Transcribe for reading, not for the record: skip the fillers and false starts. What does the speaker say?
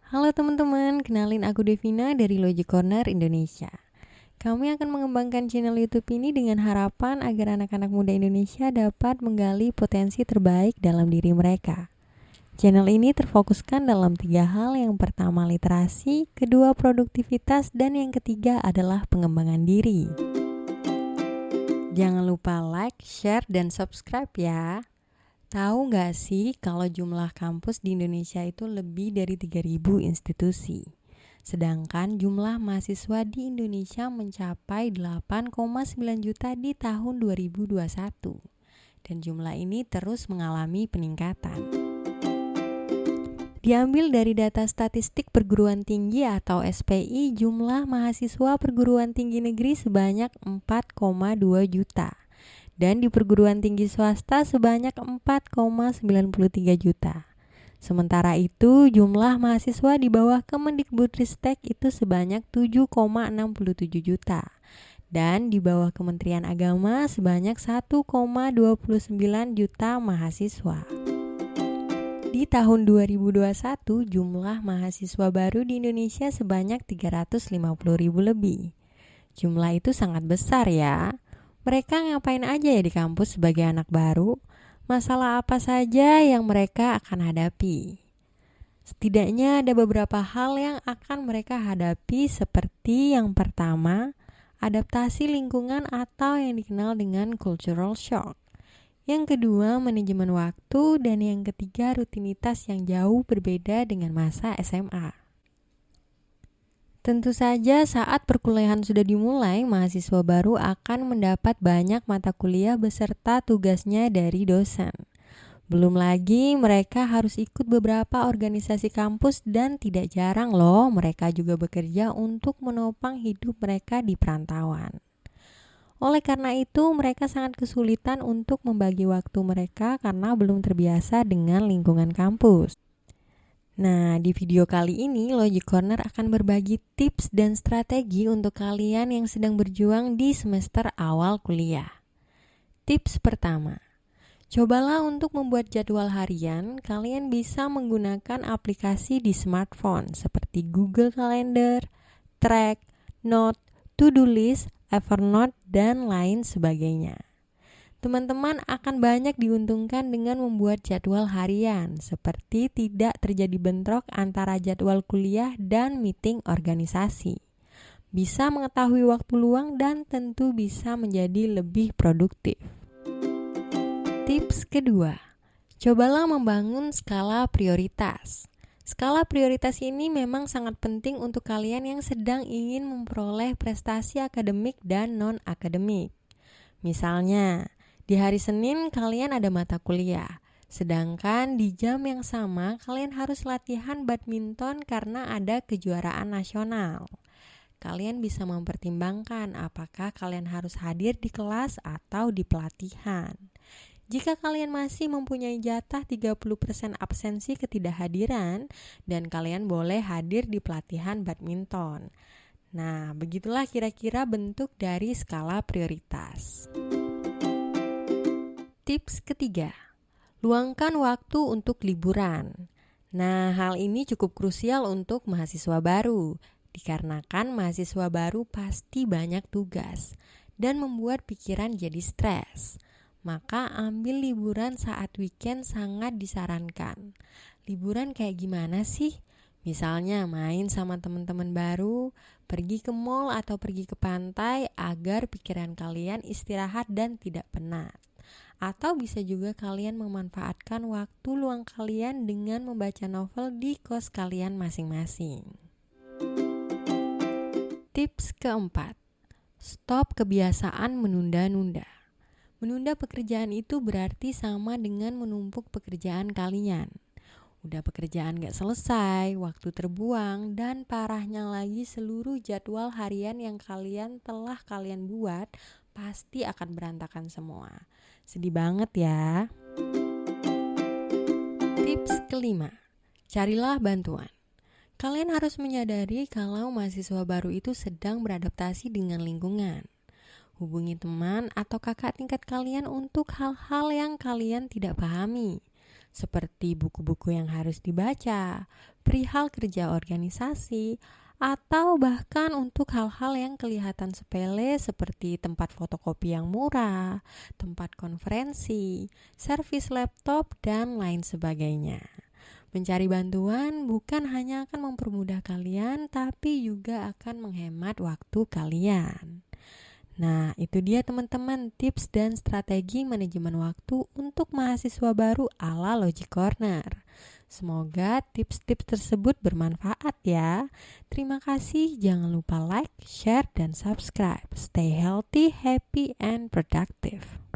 Halo teman-teman, kenalin aku Devina dari Logic Corner Indonesia. Kami akan mengembangkan channel YouTube ini dengan harapan agar anak-anak muda Indonesia dapat menggali potensi terbaik dalam diri mereka. Channel ini terfokuskan dalam 3 hal, yang pertama literasi, kedua produktivitas, dan yang ketiga adalah pengembangan diri. Jangan lupa like, share, dan subscribe ya. Tahu nggak sih kalau jumlah kampus di Indonesia itu lebih dari 3.000 institusi. Sedangkan jumlah mahasiswa di Indonesia mencapai 8,9 juta di tahun 2021. Dan jumlah ini terus mengalami peningkatan. Diambil dari data statistik perguruan tinggi atau SPI, jumlah mahasiswa perguruan tinggi negeri sebanyak 4,2 juta. Dan di perguruan tinggi swasta sebanyak 4,93 juta. Sementara itu, jumlah mahasiswa di bawah Kemendikbudristek itu sebanyak 7,67 juta. Dan di bawah Kementerian Agama sebanyak 1,29 juta mahasiswa. Di tahun 2021, jumlah mahasiswa baru di Indonesia sebanyak 350.000 lebih. Jumlah itu sangat besar ya. Mereka ngapain aja ya di kampus sebagai anak baru? Masalah apa saja yang mereka akan hadapi? Setidaknya ada beberapa hal yang akan mereka hadapi, seperti yang pertama, adaptasi lingkungan atau yang dikenal dengan cultural shock. Yang kedua, manajemen waktu, dan yang ketiga, rutinitas yang jauh berbeda dengan masa SMA. Tentu saja saat perkuliahan sudah dimulai, mahasiswa baru akan mendapat banyak mata kuliah beserta tugasnya dari dosen. Belum lagi mereka harus ikut beberapa organisasi kampus, dan tidak jarang loh mereka juga bekerja untuk menopang hidup mereka di perantauan. Oleh karena itu, mereka sangat kesulitan untuk membagi waktu mereka karena belum terbiasa dengan lingkungan kampus. Nah, di video kali ini Logic Corner akan berbagi tips dan strategi untuk kalian yang sedang berjuang di semester awal kuliah. Tips pertama, cobalah untuk membuat jadwal harian. Kalian bisa menggunakan aplikasi di smartphone seperti Google Calendar, Track, Note, To-Do List, Evernote, dan lain sebagainya. Teman-teman akan banyak diuntungkan dengan membuat jadwal harian, seperti tidak terjadi bentrok antara jadwal kuliah dan meeting organisasi. Bisa mengetahui waktu luang dan tentu bisa menjadi lebih produktif. Tips kedua, cobalah membangun skala prioritas. Skala prioritas ini memang sangat penting untuk kalian yang sedang ingin memperoleh prestasi akademik dan non-akademik. Misalnya, di hari Senin kalian ada mata kuliah, sedangkan di jam yang sama kalian harus latihan badminton karena ada kejuaraan nasional. Kalian bisa mempertimbangkan apakah kalian harus hadir di kelas atau di pelatihan. Jika kalian masih mempunyai jatah 30% absensi ketidakhadiran, dan kalian boleh hadir di pelatihan badminton. Nah, begitulah kira-kira bentuk dari skala prioritas. Tips ketiga, luangkan waktu untuk liburan. Nah, hal ini cukup krusial untuk mahasiswa baru, dikarenakan mahasiswa baru pasti banyak tugas dan membuat pikiran jadi stres. Maka ambil liburan saat weekend sangat disarankan. Liburan kayak gimana sih? Misalnya main sama teman-teman baru, pergi ke mall atau pergi ke pantai agar pikiran kalian istirahat dan tidak penat. Atau bisa juga kalian memanfaatkan waktu luang kalian dengan membaca novel di kos kalian masing-masing. Tips keempat, stop kebiasaan menunda-nunda. Menunda pekerjaan itu berarti sama dengan menumpuk pekerjaan kalian. Udah pekerjaan gak selesai, waktu terbuang, dan parahnya lagi seluruh jadwal harian yang telah kalian buat pasti akan berantakan semua. Sedih banget ya. Tips kelima, carilah bantuan. Kalian harus menyadari kalau mahasiswa baru itu sedang beradaptasi dengan lingkungan. Hubungi teman atau kakak tingkat kalian untuk hal-hal yang kalian tidak pahami. seperti buku-buku yang harus dibaca, perihal kerja organisasi, atau bahkan untuk hal-hal yang kelihatan sepele seperti tempat fotokopi yang murah, tempat konferensi, servis laptop, dan lain sebagainya. Mencari bantuan bukan hanya akan mempermudah kalian, tapi juga akan menghemat waktu kalian. Nah, itu dia teman-teman tips dan strategi manajemen waktu untuk mahasiswa baru ala Logic Corner. Semoga tips-tips tersebut bermanfaat ya. Terima kasih, jangan lupa like, share, dan subscribe. Stay healthy, happy, and productive.